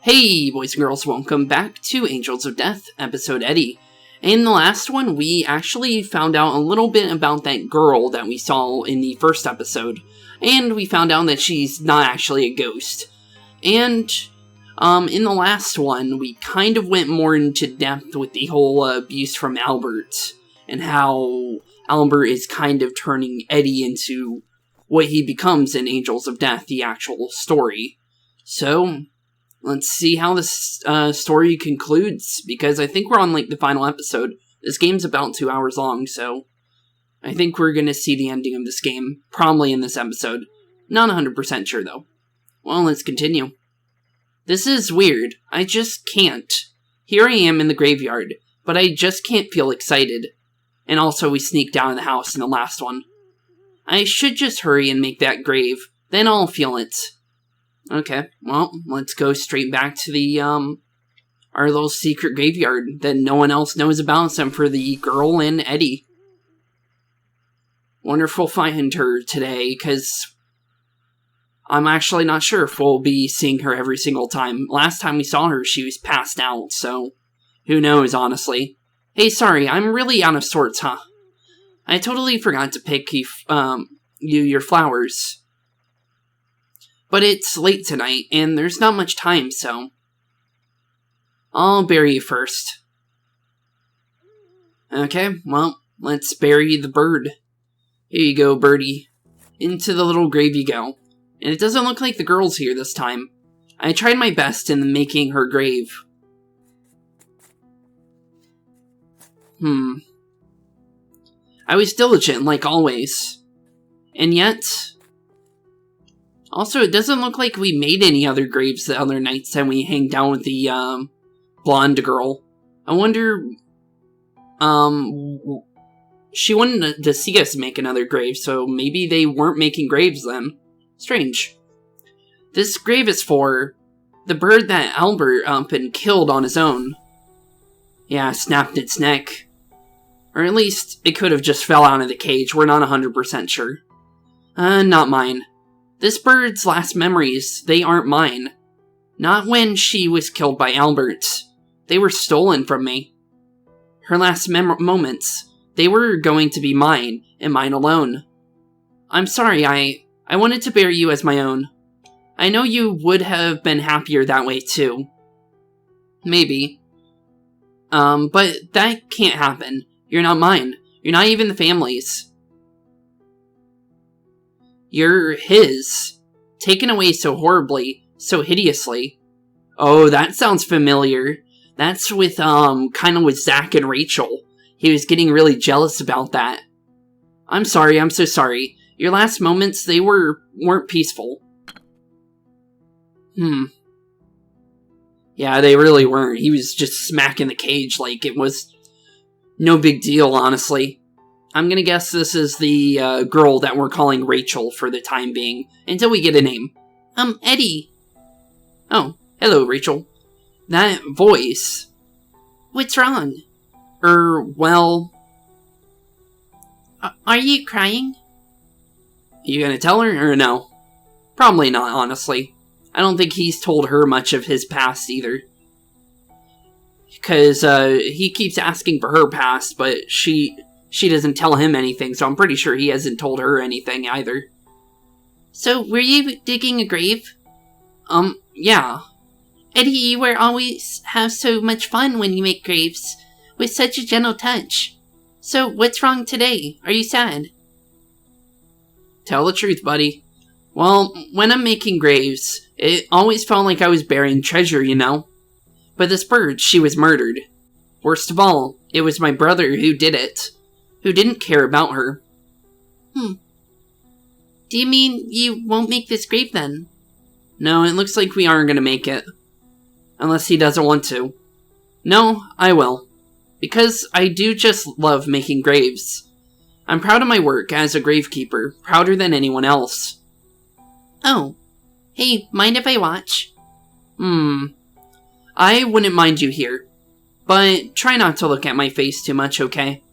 Hey boys and girls, welcome back to Angels of Death, episode Eddie. In the last one, we actually found out a little bit about that girl that we saw in the first episode. And we found out that she's not actually a ghost. And, in the last one, we kind of went more into depth with the whole abuse from Albert. And how Albert is kind of turning Eddie into what he becomes in Angels of Death, the actual story. So, let's see how this story concludes, because I think we're on, the final episode. This game's about 2 hours long, so I think we're gonna see the ending of this game, probably in this episode. Not 100% sure, though. Well, let's continue. This is weird. I just can't. Here I am in the graveyard, but I just can't feel excited. And also, we sneaked down in the house in the last one. I should just hurry and make that grave, then I'll feel it. Okay, well, let's go straight back to the, our little secret graveyard that no one else knows about except for the girl and Eddie. Wonderful find her today, because I'm actually not sure if we'll be seeing her every single time. Last time we saw her, she was passed out, so who knows, honestly. Hey, sorry, I'm really out of sorts, huh? I totally forgot to pick you your flowers. But it's late tonight, and there's not much time, so I'll bury you first. Okay, well, let's bury the bird. Here you go, birdie. Into the little grave you go. And it doesn't look like the girl's here this time. I tried my best in making her grave. I was diligent, like always. And yet... Also, it doesn't look like we made any other graves the other nights that we hang down with the, blonde girl. I wonder, she wanted to see us make another grave, so maybe they weren't making graves then. Strange. This grave is for the bird that Albert up and killed on his own. Yeah, snapped its neck. Or at least, it could have just fell out of the cage, we're not 100% sure. Not mine. This bird's last memories, they aren't mine. Not when she was killed by Albert. They were stolen from me. Her last moments, they were going to be mine, and mine alone. I'm sorry, I wanted to bury you as my own. I know you would have been happier that way too. Maybe. But that can't happen. You're not mine. You're not even the family's. You're his. Taken away so horribly, so hideously. Oh, that sounds familiar. That's with, kind of with Zach and Rachel. He was getting really jealous about that. I'm sorry, I'm so sorry. Your last moments, they weren't peaceful. Yeah, they really weren't. He was just smacking the cage like it was no big deal, honestly. I'm gonna guess this is the girl that we're calling Rachel for the time being, until we get a name. Eddie. Oh, hello, Rachel. That voice. What's wrong? Well... are you crying? You gonna tell her, or no? Probably not, honestly. I don't think he's told her much of his past, either. Because, he keeps asking for her past, but she doesn't tell him anything, so I'm pretty sure he hasn't told her anything either. So, were you digging a grave? Yeah. Eddie, you always have so much fun when you make graves, with such a gentle touch. So, what's wrong today? Are you sad? Tell the truth, buddy. Well, when I'm making graves, it always felt like I was burying treasure, you know? But this bird, she was murdered. Worst of all, it was my brother who did it. Who didn't care about her. Do you mean you won't make this grave then? No, it looks like we aren't gonna make it. Unless he doesn't want to. No, I will. Because I do just love making graves. I'm proud of my work as a gravekeeper, prouder than anyone else. Oh. Hey, mind if I watch? I wouldn't mind you here. But try not to look at my face too much, okay?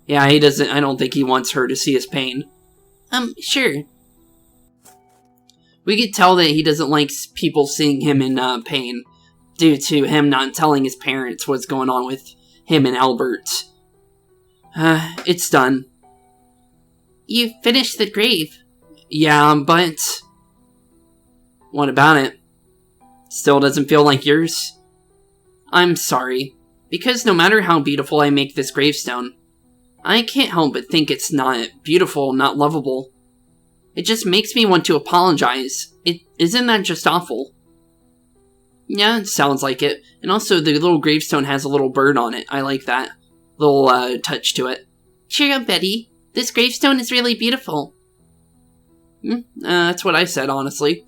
Yeah, I don't think he wants her to see his pain. Sure. We could tell that he doesn't like people seeing him in pain, due to him not telling his parents what's going on with him and Albert. It's done. You finished the grave. Yeah, but... What about it? Still doesn't feel like yours? I'm sorry, because no matter how beautiful I make this gravestone, I can't help but think it's not beautiful, not lovable. It just makes me want to apologize. Isn't that just awful? Yeah, it sounds like it. And also, the little gravestone has a little bird on it. I like that. Little, touch to it. Cheer up, Betty. This gravestone is really beautiful. That's what I said, honestly.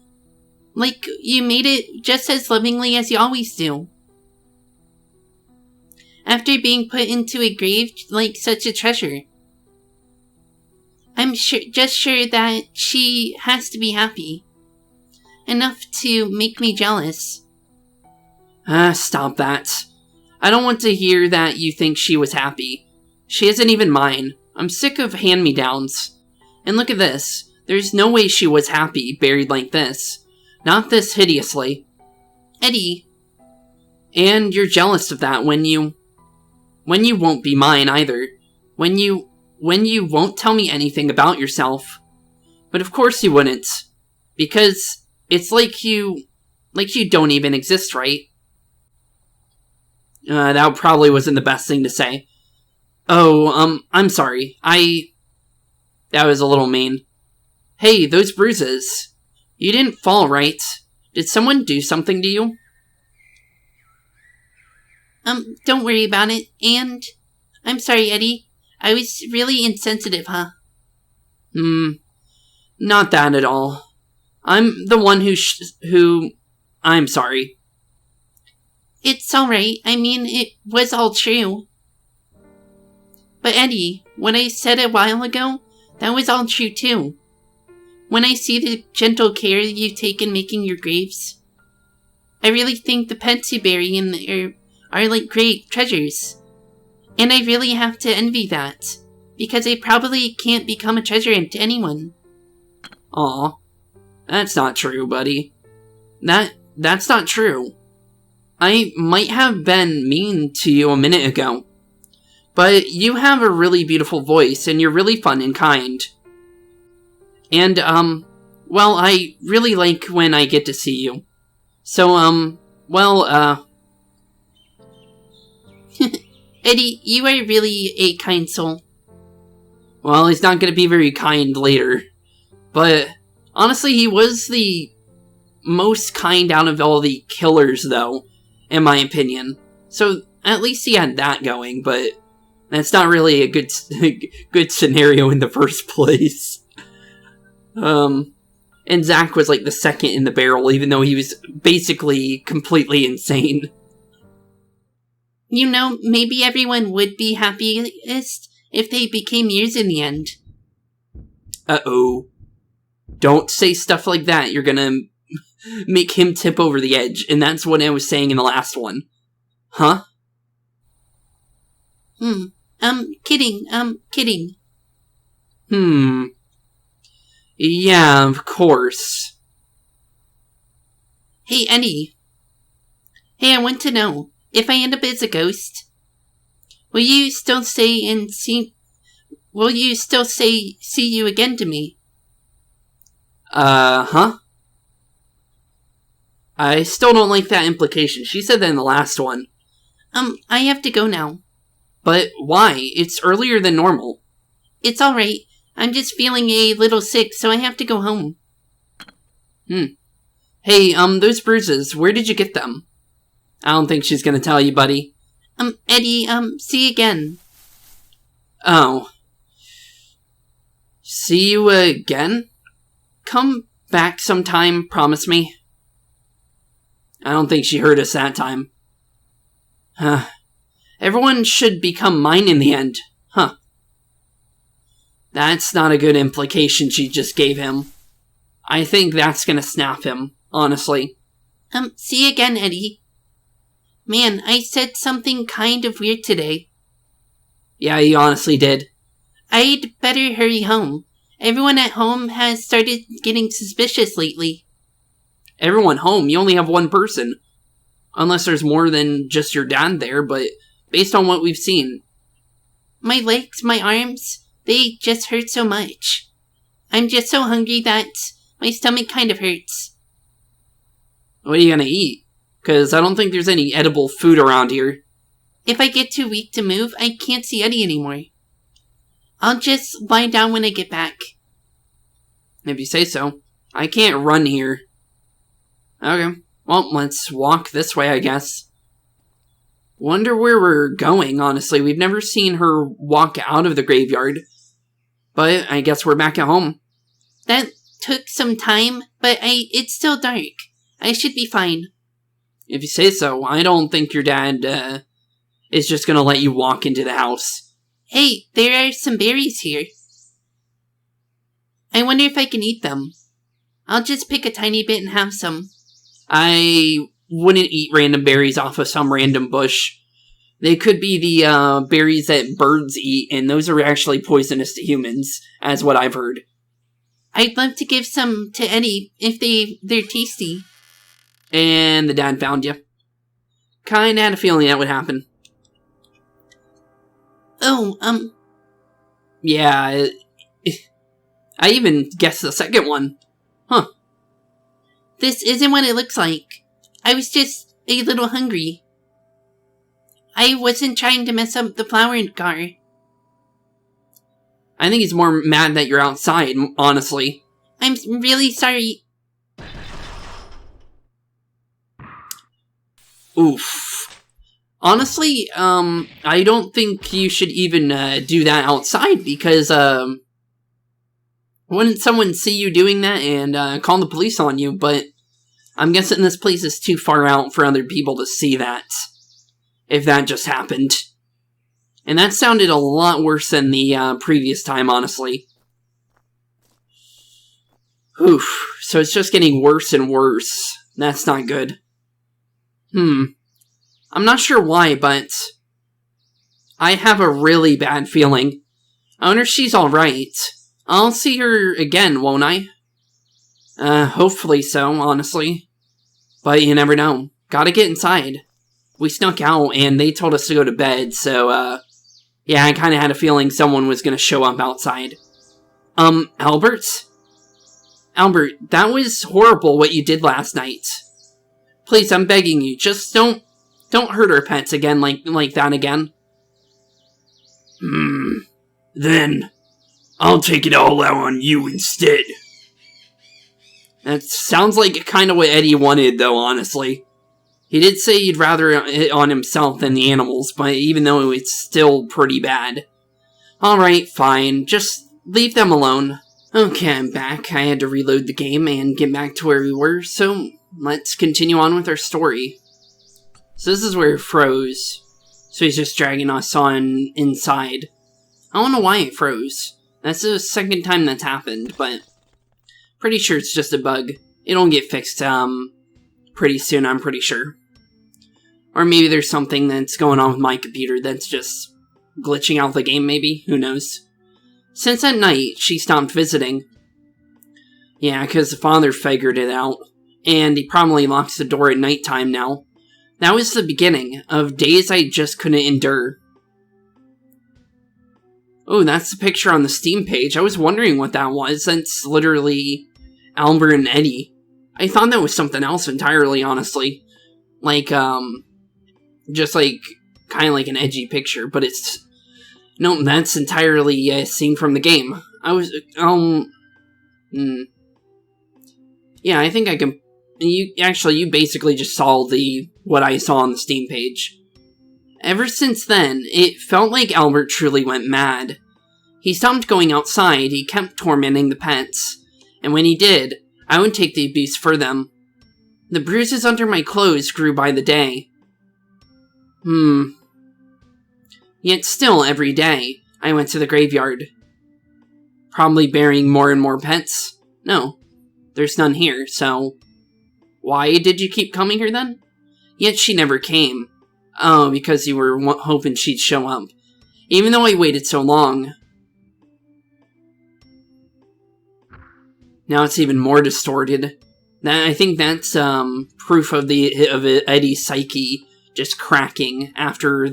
Like, you made it just as lovingly as you always do. After being put into a grave like such a treasure. I'm just sure that she has to be happy. Enough to make me jealous. Stop that. I don't want to hear that you think she was happy. She isn't even mine. I'm sick of hand-me-downs. And look at this. There's no way she was happy, buried like this. Not this hideously. Eddie. And you're jealous of that when you won't be mine either. When you won't tell me anything about yourself. But of course you wouldn't. Because it's like you don't even exist, right? That probably wasn't the best thing to say. Oh, I'm sorry. That was a little mean. Hey, those bruises. You didn't fall, right? Did someone do something to you? Don't worry about it, and... I'm sorry, Eddie. I was really insensitive, huh? Not that at all. I'm the one who... I'm sorry. It's alright. I mean, it was all true. But Eddie, what I said a while ago, that was all true too. When I see the gentle care you take in making your graves, I really think the pets you bury in there are like great treasures. And I really have to envy that, because I probably can't become a treasure to anyone. Aw, that's not true, buddy. That's not true. I might have been mean to you a minute ago, but you have a really beautiful voice, and you're really fun and kind. And, well, I really like when I get to see you. So, Eddie, you are really a kind soul. Well, he's not gonna be very kind later. But, honestly, he was the most kind out of all the killers, though, in my opinion. So, at least he had that going, but that's not really a good scenario in the first place. And Zach was like the second in the barrel, even though he was basically completely insane. You know, maybe everyone would be happiest if they became yours in the end. Uh-oh. Don't say stuff like that. You're gonna make him tip over the edge, and that's what I was saying in the last one. Huh? Kidding. Yeah, of course. Hey, Eddie. Hey, I want to know, if I end up as a ghost, will you still say see you again to me? Huh? I still don't like that implication. She said that in the last one. I have to go now. But why? It's earlier than normal. It's alright. I'm just feeling a little sick, so I have to go home. Hey, those bruises, where did you get them? I don't think she's gonna tell you, buddy. Eddie, see you again. Oh. See you again? Come back sometime, promise me. I don't think she heard us that time. Everyone should become mine in the end. Huh. That's not a good implication she just gave him. I think that's gonna snap him, honestly. See you again, Eddie. Man, I said something kind of weird today. Yeah, you honestly did. I'd better hurry home. Everyone at home has started getting suspicious lately. everyone home. You only have one person. Unless there's more than just your dad there, but based on what we've seen. My legs, my arms, they just hurt so much. I'm just so hungry that my stomach kind of hurts. What are you gonna eat? Because I don't think there's any edible food around here. If I get too weak to move, I can't see Eddie anymore. I'll just lie down when I get back. If you say so. I can't run here. Okay. Well, let's walk this way, I guess. Wonder where we're going, honestly. We've never seen her walk out of the graveyard. But I guess we're back at home. That took some time, but it's still dark. I should be fine. If you say so. I don't think your dad, is just gonna let you walk into the house. Hey, there are some berries here. I wonder if I can eat them. I'll just pick a tiny bit and have some. I wouldn't eat random berries off of some random bush. They could be the berries that birds eat, and those are actually poisonous to humans, as what I've heard. I'd love to give some to Eddie if they're tasty. And the dad found you. Kinda had a feeling that would happen. Oh, Yeah, I even guessed the second one. Huh. This isn't what it looks like. I was just a little hungry. I wasn't trying to mess up the flower car. I think he's more mad that you're outside, honestly. I'm really sorry. Oof. Honestly, I don't think you should even do that outside because, wouldn't someone see you doing that and call the police on you? But I'm guessing this place is too far out for other people to see that. If that just happened. And that sounded a lot worse than the previous time, honestly. Oof. So it's just getting worse and worse. That's not good. I'm not sure why, but I have a really bad feeling. I wonder if she's alright. I'll see her again, won't I? Hopefully so, honestly. But you never know. Gotta get inside. We snuck out, and they told us to go to bed, so, yeah, I kinda had a feeling someone was gonna show up outside. Albert? Albert, that was horrible what you did last night. Please, I'm begging you, just don't hurt our pets again like that again. Then I'll take it all out on you instead. That sounds like kind of what Eddie wanted, though, honestly. He did say he'd rather it on himself than the animals, but even though it's still pretty bad. Alright, fine. Just leave them alone. Okay, I'm back. I had to reload the game and get back to where we were, so let's continue on with our story. So this is where it froze. So he's just dragging us on inside. I don't know why it froze. That's the second time that's happened, but pretty sure it's just a bug. It'll get fixed, pretty soon, I'm pretty sure. Or maybe there's something that's going on with my computer that's just glitching out the game, maybe? Who knows? Since that night, she stopped visiting. Yeah, because the father figured it out. And he probably locks the door at nighttime now. That was the beginning of days I just couldn't endure. Oh, that's the picture on the Steam page. I was wondering what that was. That's literally Albert and Eddie. I thought that was something else entirely, honestly. Like, just like, kind of like an edgy picture, but it's... No, that's entirely a scene from the game. I was, Yeah, I think I can... You basically just saw what I saw on the Steam page. Ever since then, it felt like Albert truly went mad. He stopped going outside, he kept tormenting the pets. And when he did, I would take the abuse for them. The bruises under my clothes grew by the day. Yet still, every day, I went to the graveyard. Probably burying more and more pets. No, there's none here, so... Why did you keep coming here then? Yet she never came. Oh, because you were hoping she'd show up. Even though I waited so long. Now it's even more distorted. I think that's proof of Eddie's psyche just cracking after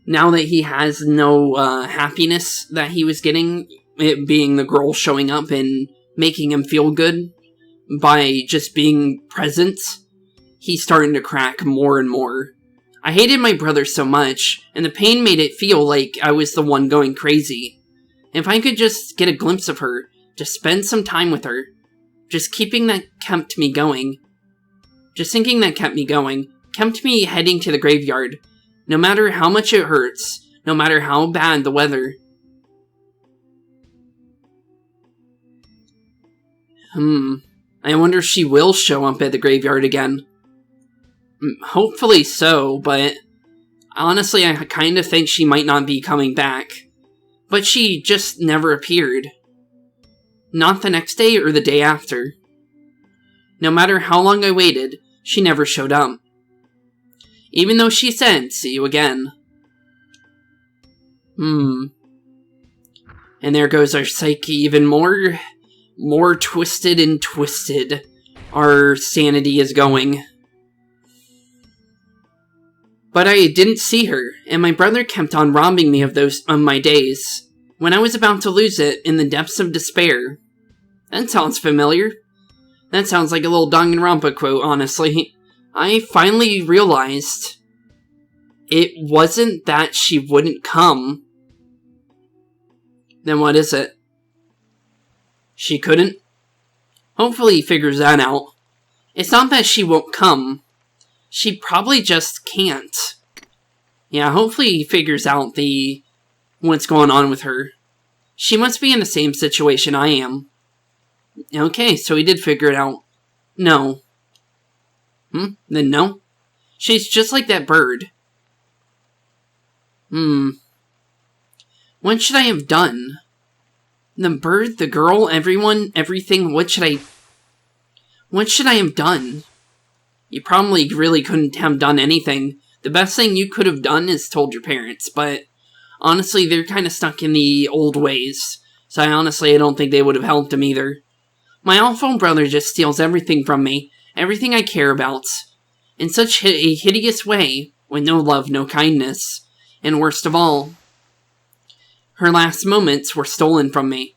now that he has no happiness that he was getting, it being the girl showing up and making him feel good by just being present, he's starting to crack more and more. I hated my brother so much, and the pain made it feel like I was the one going crazy. If I could just get a glimpse of her, just spend some time with her, just keeping that kept me going. Just thinking that kept me going, kept me heading to the graveyard, no matter how much it hurts, no matter how bad the weather. I wonder if she will show up at the graveyard again. Hopefully so, but honestly I kind of think she might not be coming back. But she just never appeared. Not the next day or the day after. No matter how long I waited, she never showed up. Even though she said, "See you again." And there goes our psyche even more twisted and twisted. Our sanity is going. But I didn't see her, and my brother kept on robbing me of my days, when I was about to lose it in the depths of despair. That sounds familiar. That sounds like a little Danganronpa quote, honestly. I finally realized it wasn't that she wouldn't come. Then what is it? She couldn't? Hopefully he figures that out. It's not that she won't come. She probably just can't. Yeah, hopefully he figures out what's going on with her. She must be in the same situation I am. Okay, so he did figure it out. No. Then no? She's just like that bird. What should I have done? The bird, the girl, everyone, everything, what should I have done? You probably really couldn't have done anything. The best thing you could have done is told your parents, but honestly, they're kind of stuck in the old ways, so I don't think they would have helped him either. My awful brother just steals everything from me, everything I care about, in such a hideous way, with no love, no kindness, and worst of all, her last moments were stolen from me.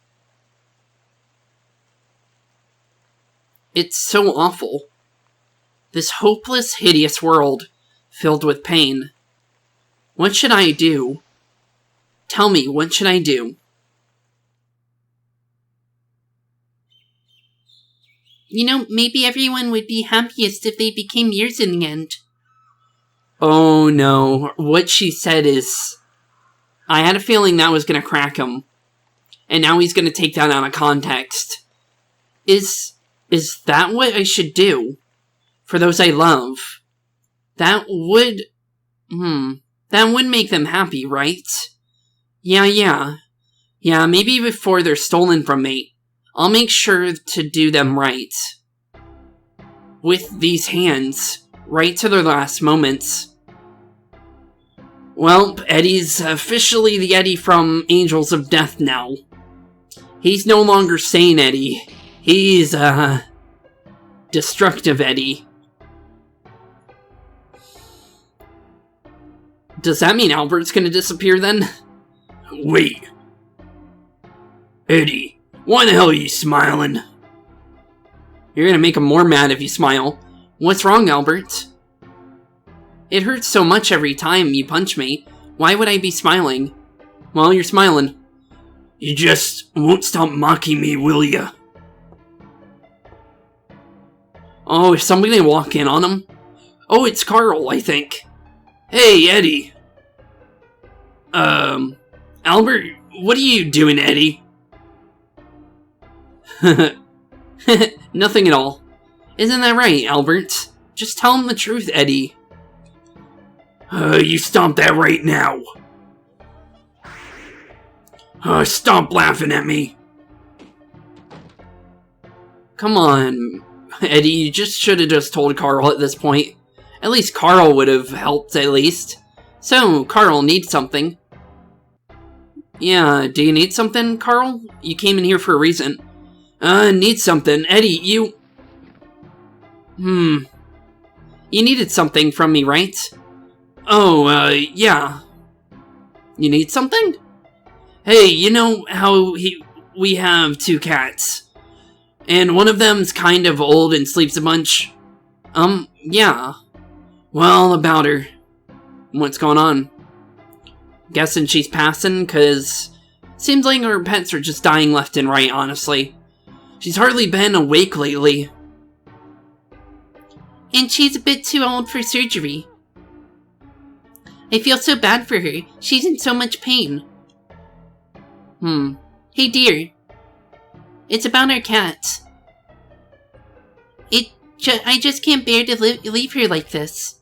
It's so awful. This hopeless, hideous world, filled with pain. What should I do? Tell me, what should I do? Maybe everyone would be happiest if they became yours in the end. Oh no, what she said is... I had a feeling that was gonna crack him. And now he's gonna take that out of context. Is that what I should do? For those I love? That would make them happy, right? Yeah, maybe before they're stolen from me, I'll make sure to do them right. With these hands, right to their last moments. Well, Eddie's officially the Eddie from Angels of Death now. He's no longer sane Eddie. He's, destructive Eddie. Does that mean Albert's gonna disappear then? Wait. Eddie, why the hell are you smiling? You're gonna make him more mad if you smile. What's wrong, Albert? It hurts so much every time you punch me. Why would I be smiling? Well, you're smiling. You just won't stop mocking me, will ya? Oh, is somebody gonna walk in on him? Oh, it's Carl, I think. Hey, Eddie. Albert, what are you doing, Eddie? Nothing at all. Isn't that right, Albert? Just tell him the truth, Eddie. You stop that right now. Stop laughing at me. Come on, Eddie, you should have just told Carl at this point. At least Carl would have helped, at least. So, Carl needs something. Yeah, do you need something, Carl? You came in here for a reason. Need something. Eddie, you... You needed something from me, right? Oh, yeah. You need something? Hey, you know how we have 2 cats, and one of them's kind of old and sleeps a bunch? Yeah. Well, about her. What's going on? Guessing she's passing, 'cause seems like her pets are just dying left and right, honestly. She's hardly been awake lately. And she's a bit too old for surgery. I feel so bad for her. She's in so much pain. Hey dear. It's about our cat. I just can't bear to leave her like this.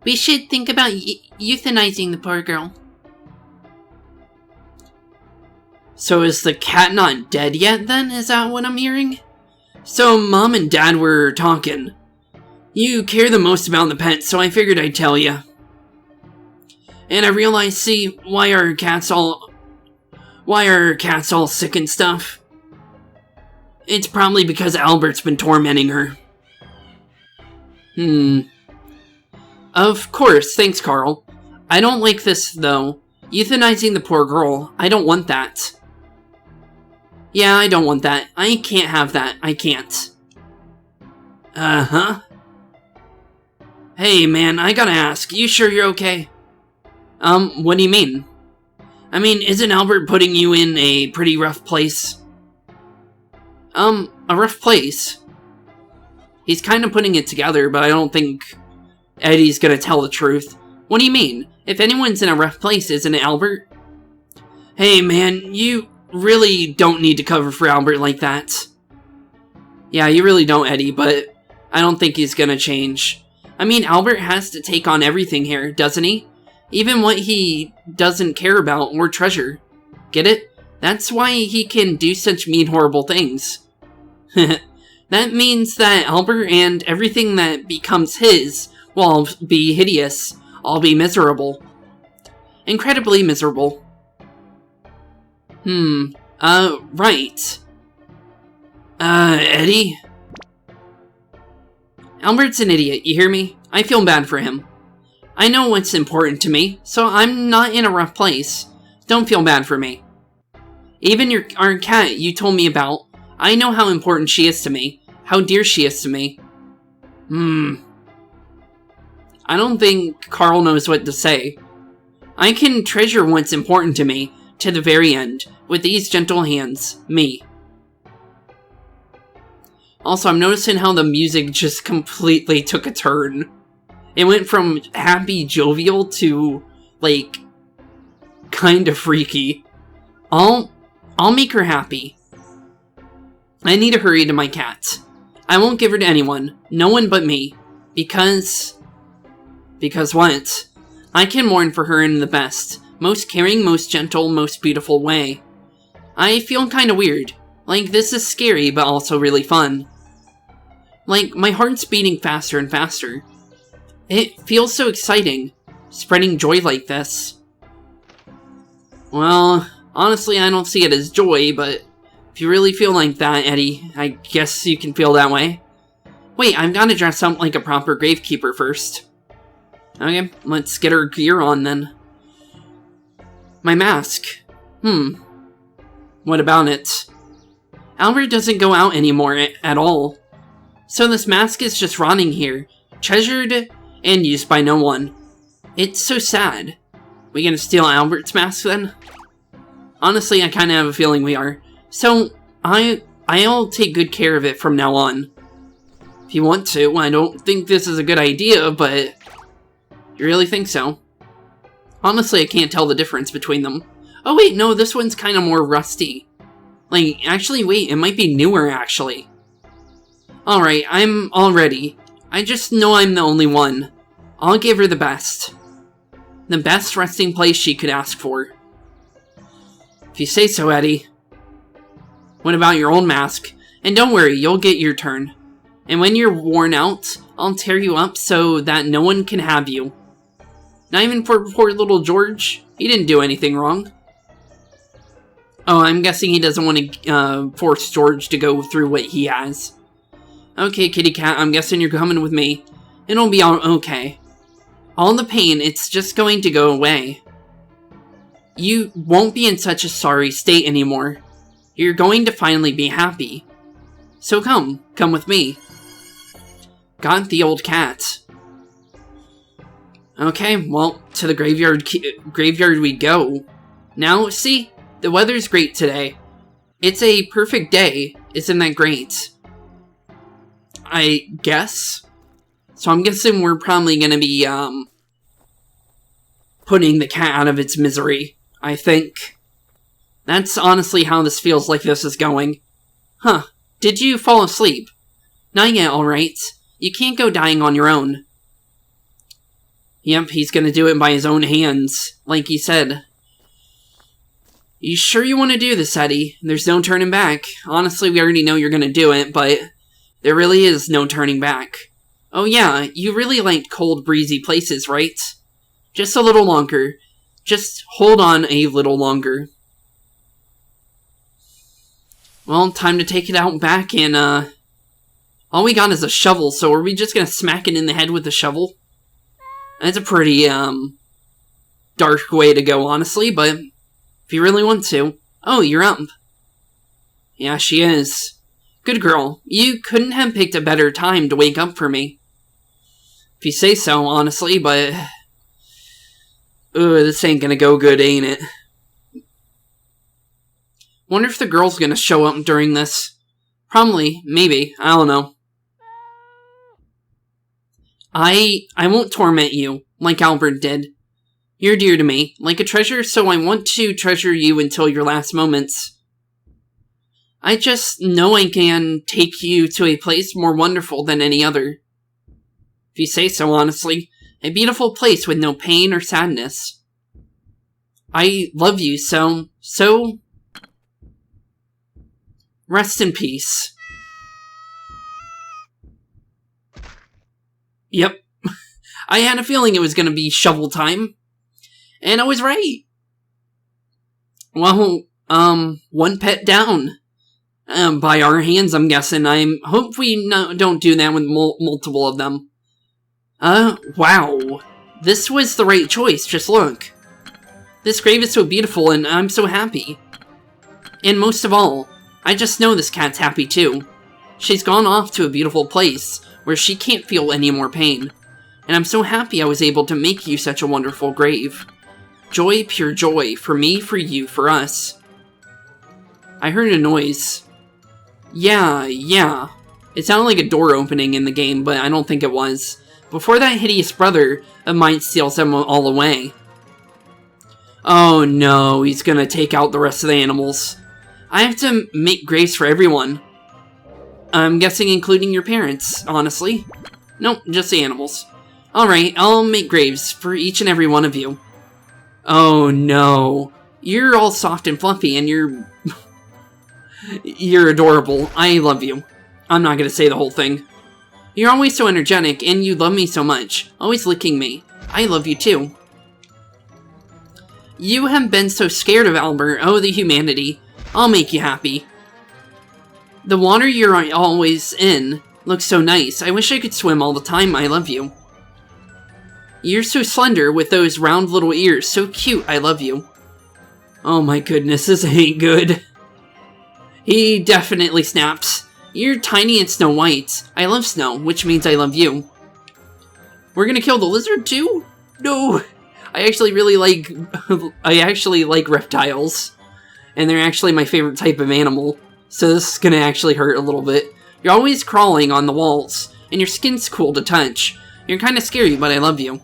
We should think about euthanizing the poor girl. So is the cat not dead yet then? Is that what I'm hearing? So Mom and Dad were talking. You care the most about the pet, so I figured I'd tell you. And I realized, see, why are cats all sick and stuff? It's probably because Albert's been tormenting her. Of course, thanks, Carl. I don't like this, though. Euthanizing the poor girl. I don't want that. Yeah, I don't want that. I can't have that. I can't. Uh-huh. Hey, man, I gotta ask. You sure you're okay? What do you mean? I mean, isn't Albert putting you in a pretty rough place? A rough place? He's kind of putting it together, but I don't think Eddie's gonna tell the truth. What do you mean? If anyone's in a rough place, isn't it Albert? Hey, man, you really don't need to cover for Albert like that. Yeah, you really don't, Eddie, but I don't think he's gonna change. I mean, Albert has to take on everything here, doesn't he? Even what he doesn't care about or treasure. Get it? That's why he can do such mean, horrible things. That means that Albert and everything that becomes his will all be hideous. All be miserable. Incredibly miserable. Right. Eddie? Albert's an idiot, you hear me? I feel bad for him. I know what's important to me, so I'm not in a rough place. Don't feel bad for me. Even our cat you told me about, I know how important she is to me, how dear she is to me. I don't think Carl knows what to say. I can treasure what's important to me, to the very end, with these gentle hands, me. Also, I'm noticing how the music just completely took a turn. It went from happy, jovial to, like, kind of freaky. I'll make her happy. I need to hurry to my cat. I won't give her to anyone. No one but me. Because what? I can mourn for her in the best, most caring, most gentle, most beautiful way. I feel kinda weird. Like, this is scary, but also really fun. Like, my heart's beating faster and faster. It feels so exciting, spreading joy like this. Well, honestly, I don't see it as joy, but if you really feel like that, Eddie, I guess you can feel that way. Wait, I've got to dress up like a proper Gravekeeper first. Okay, let's get our gear on then. My mask. What about it? Albert doesn't go out anymore at all. So this mask is just rotting here, treasured and used by no one. It's so sad. We gonna steal Albert's mask then? Honestly, I kinda have a feeling we are. So, I'll take good care of it from now on. If you want to, I don't think this is a good idea, but you really think so? Honestly, I can't tell the difference between them. Oh wait, no, this one's kinda more rusty. Like, actually, wait, it might be newer, actually. Alright, I'm all ready. I just know I'm the only one. I'll give her the best. The best resting place she could ask for. If you say so, Eddie. What about your old mask? And don't worry, you'll get your turn. And when you're worn out, I'll tear you up so that no one can have you. Not even for poor little George? He didn't do anything wrong. Oh, I'm guessing he doesn't want to force George to go through what he has. Okay, kitty cat, I'm guessing you're coming with me. It'll be all okay. All the pain, it's just going to go away. You won't be in such a sorry state anymore. You're going to finally be happy. So come with me. Got the old cat. Okay, well, to the graveyard we go. Now, see, the weather's great today. It's a perfect day. Isn't that great? I guess. So I'm guessing we're probably gonna be, putting the cat out of its misery, I think. That's honestly how this feels like this is going. Huh. Did you fall asleep? Not yet, alright. You can't go dying on your own. Yep, he's gonna do it by his own hands, like he said. You sure you want to do this, Eddie? There's no turning back. Honestly, we already know you're gonna do it, but there really is no turning back. Oh yeah, you really like cold, breezy places, right? Just a little longer. Just hold on a little longer. Well, time to take it out back, and, all we got is a shovel, so are we just gonna smack it in the head with the shovel? That's a pretty, dark way to go, honestly, but if you really want to. Oh, you're up. Yeah, she is. Good girl. You couldn't have picked a better time to wake up for me. If you say so, honestly, but... Ugh, this ain't gonna go good, ain't it? Wonder if the girl's gonna show up during this. Probably. Maybe. I don't know. I won't torment you, like Albert did. You're dear to me, like a treasure, so I want to treasure you until your last moments. I just know I can take you to a place more wonderful than any other. If you say so, honestly. A beautiful place with no pain or sadness. I love you so... Rest in peace. Yep. I had a feeling it was gonna be shovel time. And I was right. Well, one pet down. By our hands, I'm guessing. I hope we don't do that with multiple of them. Wow. This was the right choice, just look. This grave is so beautiful, and I'm so happy. And most of all, I just know this cat's happy too. She's gone off to a beautiful place, where she can't feel any more pain. And I'm so happy I was able to make you such a wonderful grave. Joy, pure joy, for me, for you, for us. I heard a noise. Yeah. It sounded like a door opening in the game, but I don't think it was. Before that hideous brother of mine steals them all away. Oh no, he's gonna take out the rest of the animals. I have to make graves for everyone. I'm guessing including your parents, honestly. Nope, just the animals. Alright, I'll make graves for each and every one of you. Oh no. You're all soft and fluffy and you're... You're adorable. I love you. I'm not gonna say the whole thing. You're always so energetic and you love me so much. Always licking me. I love you too. You have been so scared of Albert. Oh, the humanity. I'll make you happy. The water you're always in looks so nice. I wish I could swim all the time. I love you. You're so slender with those round little ears. So cute. I love you. Oh my goodness, this ain't good. He definitely snaps. You're tiny and Snow White. I love snow, which means I love you. We're gonna kill the lizard too? No. I actually like reptiles. And they're actually my favorite type of animal. So this is gonna actually hurt a little bit. You're always crawling on the walls. And your skin's cool to touch. You're kinda scary, but I love you.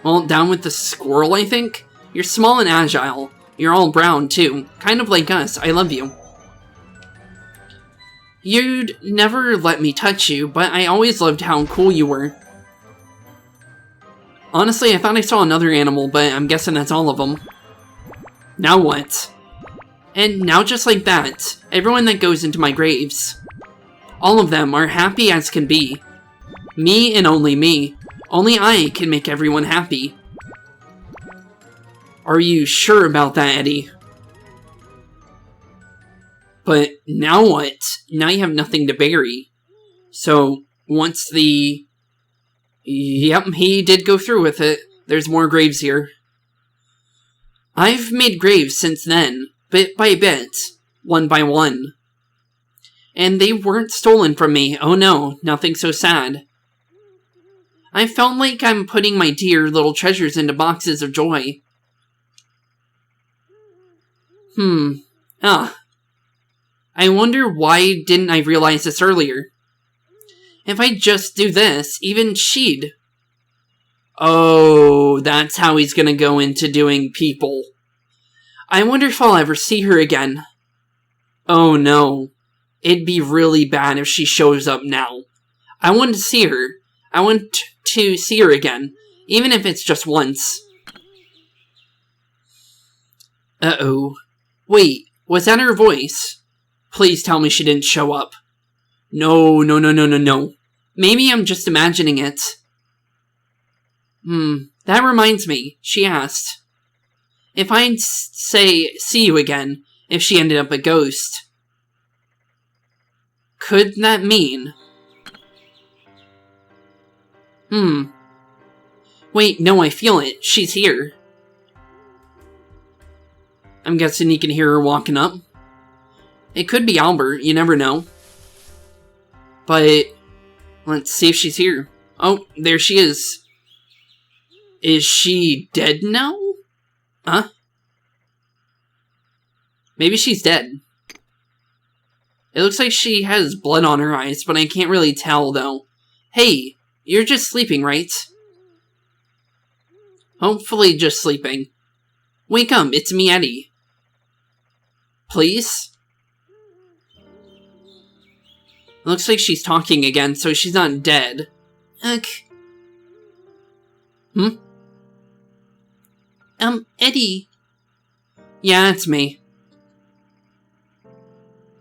Well, down with the squirrel, I think? You're small and agile. You're all brown, too. Kind of like us. I love you. You'd never let me touch you, but I always loved how cool you were. Honestly, I thought I saw another animal, but I'm guessing that's all of them. Now what? And now just like that, everyone that goes into my graves, all of them are happy as can be. Me and only me. Only I can make everyone happy. Are you sure about that, Eddie? But now what? Now you have nothing to bury. So, once the... Yep, he did go through with it. There's more graves here. I've made graves since then, bit by bit, one by one. And they weren't stolen from me. Oh no, nothing so sad. I felt like I'm putting my dear little treasures into boxes of joy. I wonder why didn't I realize this earlier? If I just do this, even she'd... Oh, that's how he's gonna go into doing people. I wonder if I'll ever see her again. Oh no. It'd be really bad if she shows up now. I want to see her. I want to see her again, even if it's just once. Uh-oh. Wait, was that her voice? Please tell me she didn't show up. No. Maybe I'm just imagining it. That reminds me, she asked. If I'd say, see you again, if she ended up a ghost. Could that mean? Wait, no, I feel it. She's here. I'm guessing you can hear her walking up. It could be Albert, you never know. But, let's see if she's here. Oh, there she is. Is she dead now? Huh? Maybe she's dead. It looks like she has blood on her eyes, but I can't really tell, though. Hey, you're just sleeping, right? Hopefully just sleeping. Wake up, it's me, Eddie. Please? Looks like she's talking again, so she's not dead. Eddie. Yeah, it's me.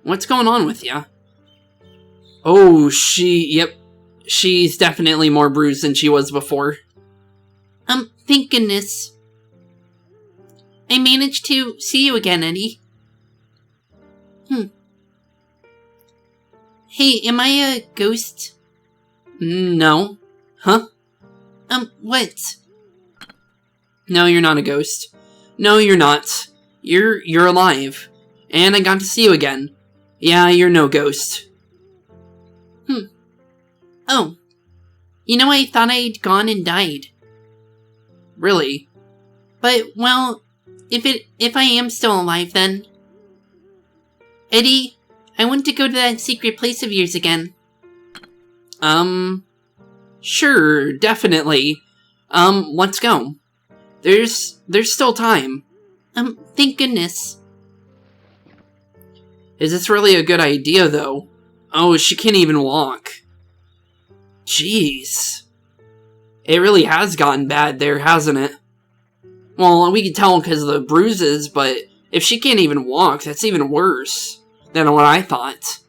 What's going on with ya? Oh, yep. She's definitely more bruised than she was before. Thank goodness. I managed to see you again, Eddie. Hey, am I a ghost? No. Huh? What? No, you're not a ghost. No, you're not. You're alive. And I got to see you again. Yeah, you're no ghost. Oh. You know, I thought I'd gone and died. Really? But, well, if I am still alive, then... Eddie, I want to go to that secret place of yours again. Sure, definitely. Let's go. There's still time. Thank goodness. Is this really a good idea, though? Oh, she can't even walk. Jeez. It really has gotten bad there, hasn't it? Well, we can tell because of the bruises, but if she can't even walk, that's even worse than what I thought.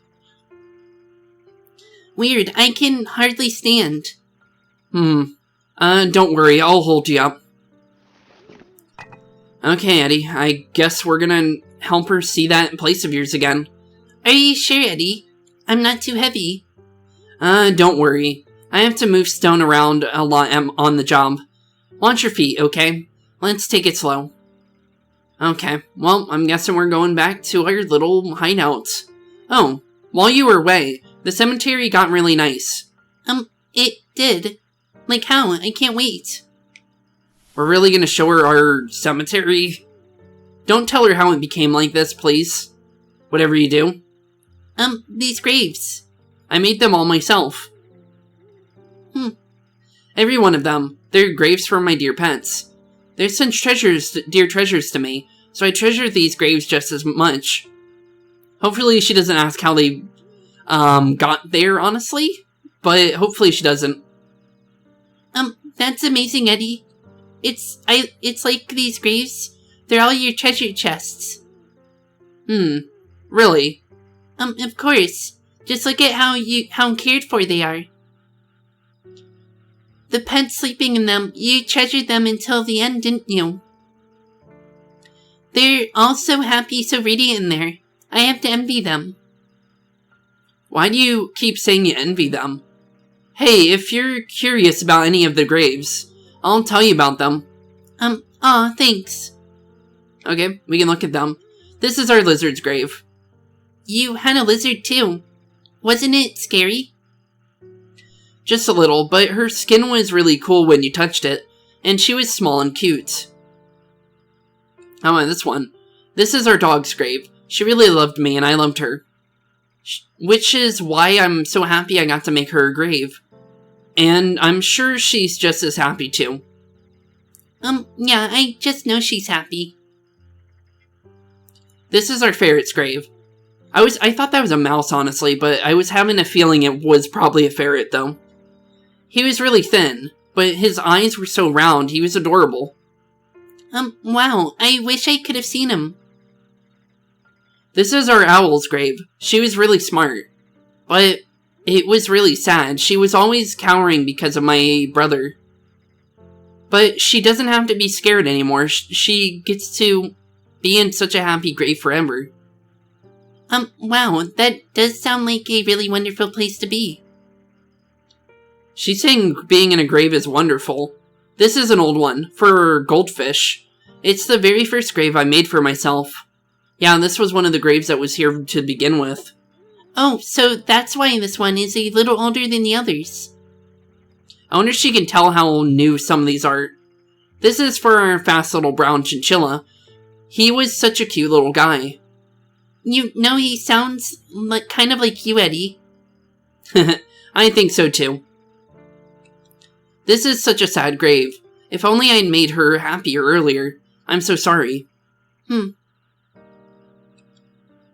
Weird, I can hardly stand. Don't worry, I'll hold you up. Okay, Eddie, I guess we're gonna help her see that place of yours again. Are you sure, Eddie? I'm not too heavy. Don't worry. I have to move stone around a lot on the job. Watch your feet, okay? Let's take it slow. Okay, well, I'm guessing we're going back to our little hideout. Oh, while you were away, the cemetery got really nice. It did. Like how? I can't wait. We're really gonna show her our cemetery? Don't tell her how it became like this, please. Whatever you do. These graves. I made them all myself. Every one of them. They're graves for my dear pets. They're such dear treasures to me, so I treasure these graves just as much. Hopefully she doesn't ask how they, got there, honestly. But hopefully she doesn't. That's amazing, Eddie. It's like these graves. They're all your treasure chests. Really? Of course. Just look at how cared for they are. The pets sleeping in them, you treasured them until the end, didn't you? They're all so happy, so radiant in there. I have to envy them. Why do you keep saying you envy them? Hey, if you're curious about any of the graves, I'll tell you about them. Aw, thanks. Okay, we can look at them. This is our lizard's grave. You had a lizard too. Wasn't it scary? Just a little, but her skin was really cool when you touched it, and she was small and cute. How about this one? This is our dog's grave. She really loved me, and I loved her. Which is why I'm so happy I got to make her a grave. And I'm sure she's just as happy too. Yeah, I just know she's happy. This is our ferret's grave. I thought that was a mouse, honestly, but I was having a feeling it was probably a ferret, though. He was really thin, but his eyes were so round, he was adorable. Wow, I wish I could have seen him. This is our owl's grave. She was really smart, but it was really sad. She was always cowering because of my brother. But she doesn't have to be scared anymore. She gets to be in such a happy grave forever. Wow, that does sound like a really wonderful place to be. She's saying being in a grave is wonderful. This is an old one, for goldfish. It's the very first grave I made for myself. Yeah, this was one of the graves that was here to begin with. Oh, so that's why this one is a little older than the others. I wonder if she can tell how new some of these are. This is for our fast little brown chinchilla. He was such a cute little guy. You know, he sounds kind of like you, Eddie. I think so too. This is such a sad grave. If only I'd made her happier earlier. I'm so sorry.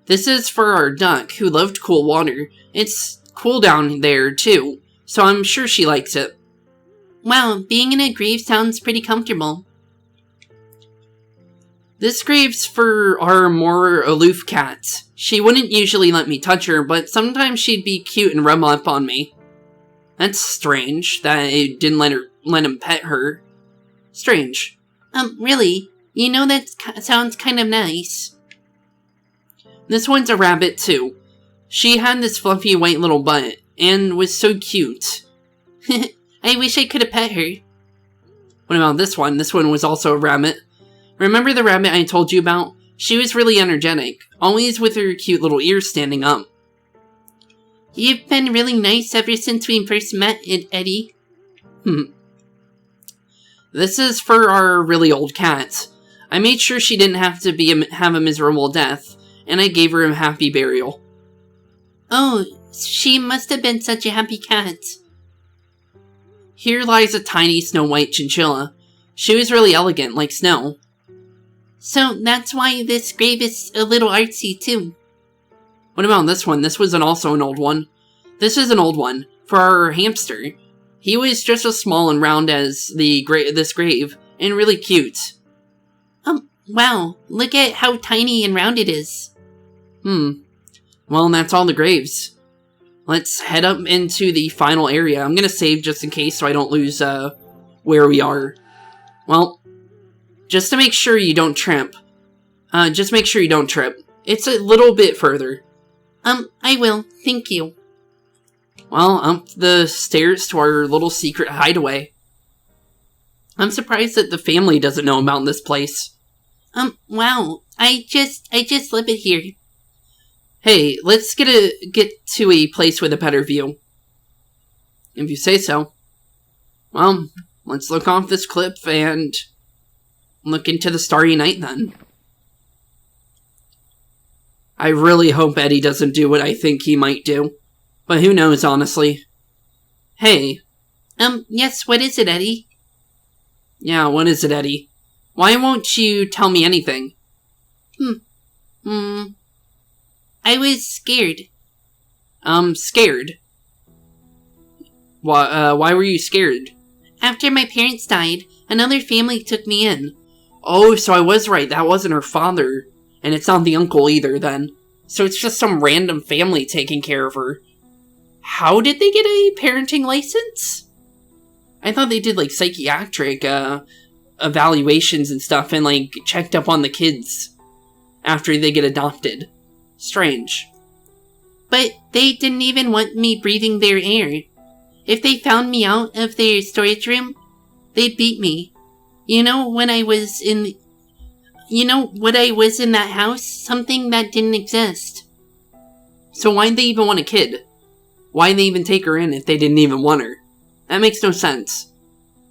This is for our duck, who loved cool water. It's cool down there, too, so I'm sure she likes it. Wow, being in a grave sounds pretty comfortable. This grave's for our more aloof cat. She wouldn't usually let me touch her, but sometimes she'd be cute and rub up on me. That's strange, that it didn't let him pet her. Strange. Really? You know that sounds kind of nice. This one's a rabbit, too. She had this fluffy white little butt, and was so cute. I wish I could have pet her. What about this one? This one was also a rabbit. Remember the rabbit I told you about? She was really energetic, always with her cute little ears standing up. You've been really nice ever since we first met, Eddie. This is for our really old cat. I made sure she didn't have to have a miserable death, and I gave her a happy burial. Oh, she must have been such a happy cat. Here lies a tiny snow-white chinchilla. She was really elegant, like snow. So that's why this grave is a little artsy, too. What about this one? This was also an old one. This is an old one, for our hamster. He was just as small and round as this grave, and really cute. Wow, look at how tiny and round it is. Well, that's all the graves. Let's head up into the final area. I'm gonna save just in case so I don't lose, where we are. Well, just to make sure you don't trip. Just make sure you don't trip. It's a little bit further. I will. Thank you. Well, up the stairs to our little secret hideaway. I'm surprised that the family doesn't know about this place. Wow. I just live it here. Hey, let's get to a place with a better view. If you say so. Well, let's look off this cliff and look into the starry night then. I really hope Eddie doesn't do what I think he might do. But who knows, honestly. Hey. Yes, what is it, Eddie? Yeah, what is it, Eddie? Why won't you tell me anything? I was scared. Scared? Why were you scared? After my parents died, another family took me in. Oh, so I was right, that wasn't her father. And it's not the uncle either, then. So it's just some random family taking care of her. How did they get a parenting license? I thought they did, like, psychiatric, evaluations and stuff and, like, checked up on the kids after they get adopted. Strange. But they didn't even want me breathing their air. If they found me out of their storage room, they'd beat me. You know, when I was in... You know what I was in that house? Something that didn't exist. So why'd they even want a kid? Why'd they even take her in if they didn't even want her? That makes no sense.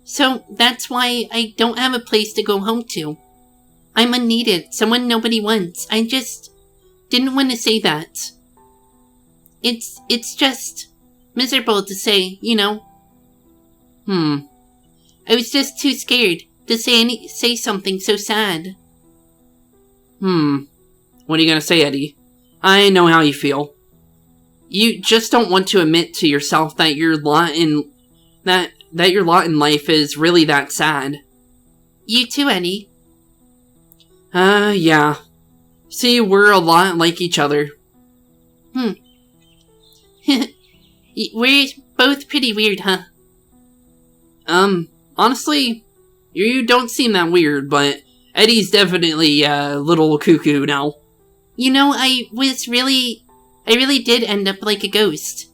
So that's why I don't have a place to go home to. I'm unneeded, someone nobody wants. I just didn't want to say that. It's just miserable to say, you know. I was just too scared to say something so sad. What are you gonna say, Eddie? I know how you feel. You just don't want to admit to yourself that your lot in life is really that sad. You too, Eddie. Yeah. See, we're a lot like each other. We're both pretty weird, huh? Honestly, you don't seem that weird, but Eddie's definitely a little cuckoo now. You know, I really did end up like a ghost.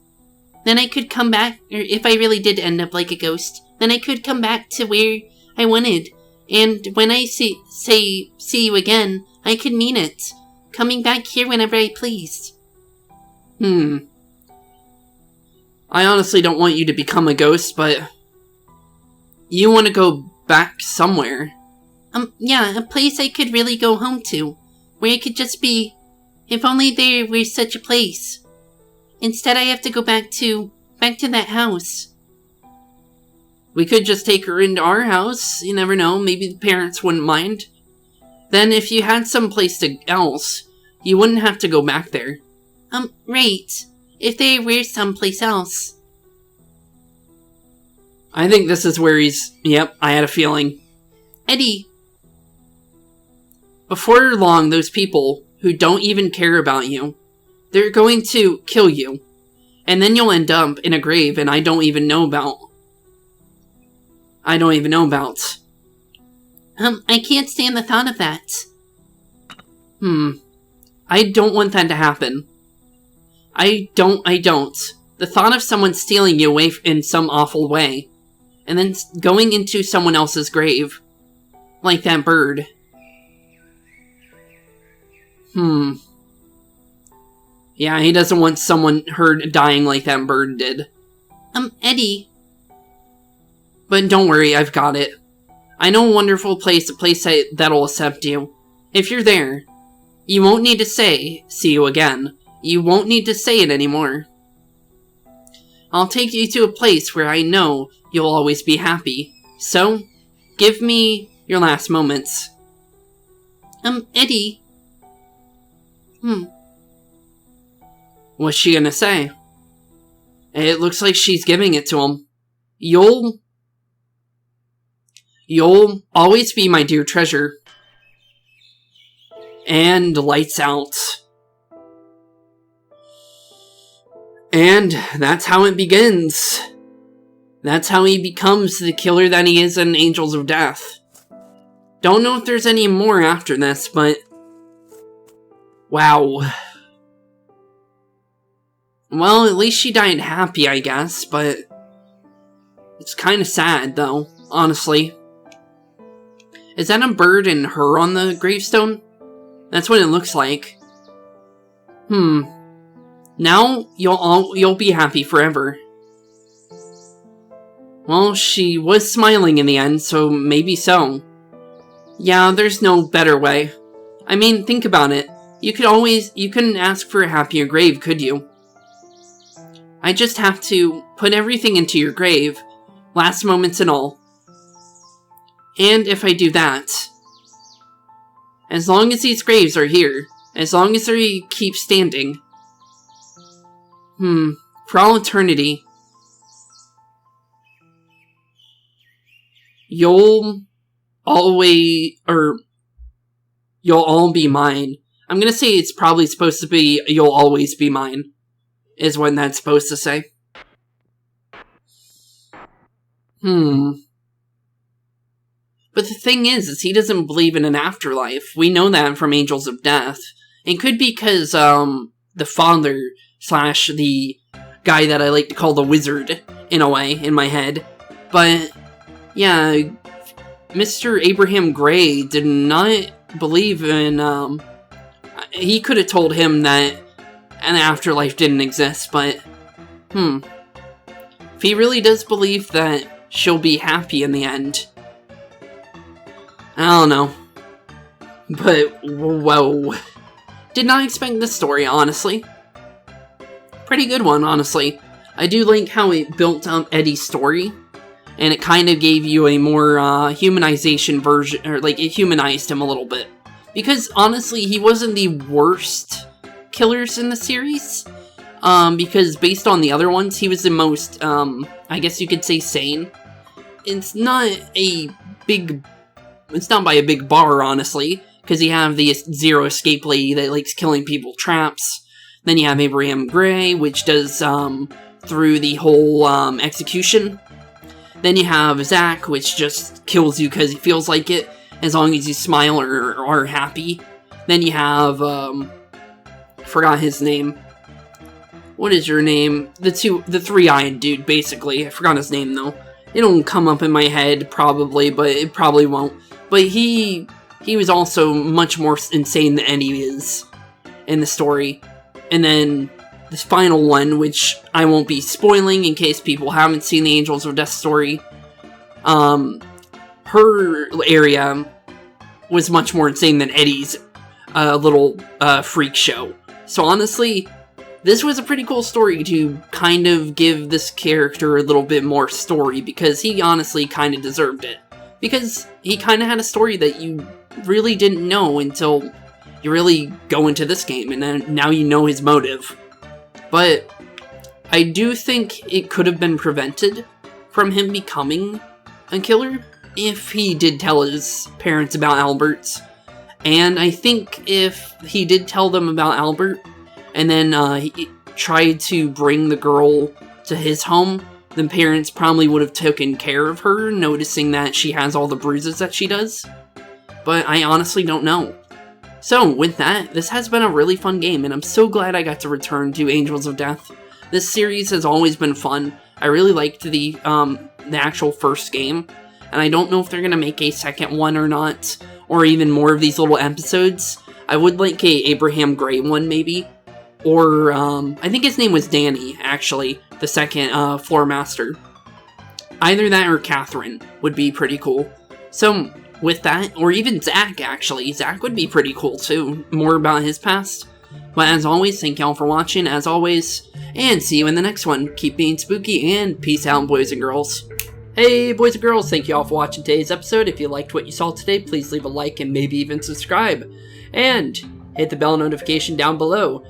Then I could come back, or if I really did end up like a ghost, then I could come back to where I wanted. And when I see you again, I could mean it. Coming back here whenever I pleased. I honestly don't want you to become a ghost, but you want to go back somewhere. Yeah, a place I could really go home to. Where I could just be. If only there were such a place. Instead, I have to go back to that house. We could just take her into our house. You never know. Maybe the parents wouldn't mind. Then if you had someplace else, you wouldn't have to go back there. Right. If they were someplace else. I think this is where he's... Yep, I had a feeling. Eddie. Before long, those people who don't even care about you, they're going to kill you. And then you'll end up in a grave and I don't even know about. I can't stand the thought of that. I don't want that to happen. I don't. The thought of someone stealing you away in some awful way, and then going into someone else's grave, like that bird. Yeah, he doesn't want someone dying like that bird did. Eddie. But don't worry, I've got it. I know a wonderful place, a place that'll accept you. If you're there, you won't need to say, "See you again." You won't need to say it anymore. I'll take you to a place where I know you'll always be happy. So, give me your last moments. Eddie. What's she gonna say? It looks like she's giving it to him. You'll always be my dear treasure. And lights out. And that's how it begins. That's how he becomes the killer that he is in Angels of Death. Don't know if there's any more after this, but... Wow. Well, at least she died happy, I guess, but... It's kind of sad, though, honestly. Is that a bird and her on the gravestone? That's what it looks like. Now, you'll be happy forever. Well, she was smiling in the end, so maybe so. Yeah, there's no better way. I mean, think about it. You couldn't ask for a happier grave, could you? I just have to put everything into your grave, last moments and all. And if I do that, as long as these graves are here, as long as they keep standing, for all eternity, you'll all be mine. I'm gonna say it's probably supposed to be, you'll always be mine, is what that's supposed to say. But the thing is he doesn't believe in an afterlife. We know that from Angels of Death. It could be because, the father slash the guy that I like to call the wizard, in a way, in my head. But, yeah, Mr. Abraham Gray did not believe in, he could have told him that an afterlife didn't exist, but, if he really does believe that she'll be happy in the end, I don't know. But, whoa. Did not expect this story, honestly. Pretty good one, honestly. I do like how it built up Eddie's story, and it kind of gave you a more humanization version, or like it humanized him a little bit. Because honestly, he wasn't the worst killers in the series, because based on the other ones, he was the most, I guess you could say, sane. It's not by a big bar, honestly, because you have the Zero Escape lady that likes killing people traps. Then you have Abraham Gray, which does, through the whole, execution. Then you have Zach, which just kills you because he feels like it, as long as you smile or are happy. Then you have, forgot his name. What is your name? The three-eyed dude, basically. I forgot his name, though. It'll come up in my head, probably, but it probably won't. But he was also much more insane than Eddie is in the story. And then this final one, which I won't be spoiling in case people haven't seen the Angels of Death story, her area was much more insane than Eddie's little freak show. So honestly, this was a pretty cool story to kind of give this character a little bit more story, because he honestly kind of deserved it. Because he kind of had a story that you really didn't know until you really go into this game, and then now you know his motive. But I do think it could have been prevented from him becoming a killer if he did tell his parents about Albert. And I think if he did tell them about Albert, and then he tried to bring the girl to his home, the parents probably would have taken care of her, noticing that she has all the bruises that she does. But I honestly don't know. So, with that, this has been a really fun game, and I'm so glad I got to return to Angels of Death. This series has always been fun. I really liked the actual first game, and I don't know if they're going to make a second one or not, or even more of these little episodes. I would like a Abraham Gray one, maybe. Or, I think his name was Danny, actually, the second floor master. Either that or Catherine would be pretty cool. So, with that, or even Zach, actually. Zach would be pretty cool, too. More about his past. But as always, thank y'all for watching, as always. And see you in the next one. Keep being spooky, and peace out, boys and girls. Hey, boys and girls, thank y'all for watching today's episode. If you liked what you saw today, please leave a like and maybe even subscribe. And hit the bell notification down below.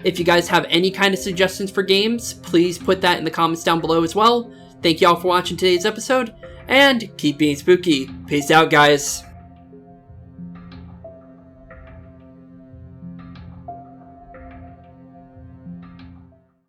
If you guys have any kind of suggestions for games, please put that in the comments down below as well. Thank y'all for watching today's episode, and keep being spooky. Peace out, guys.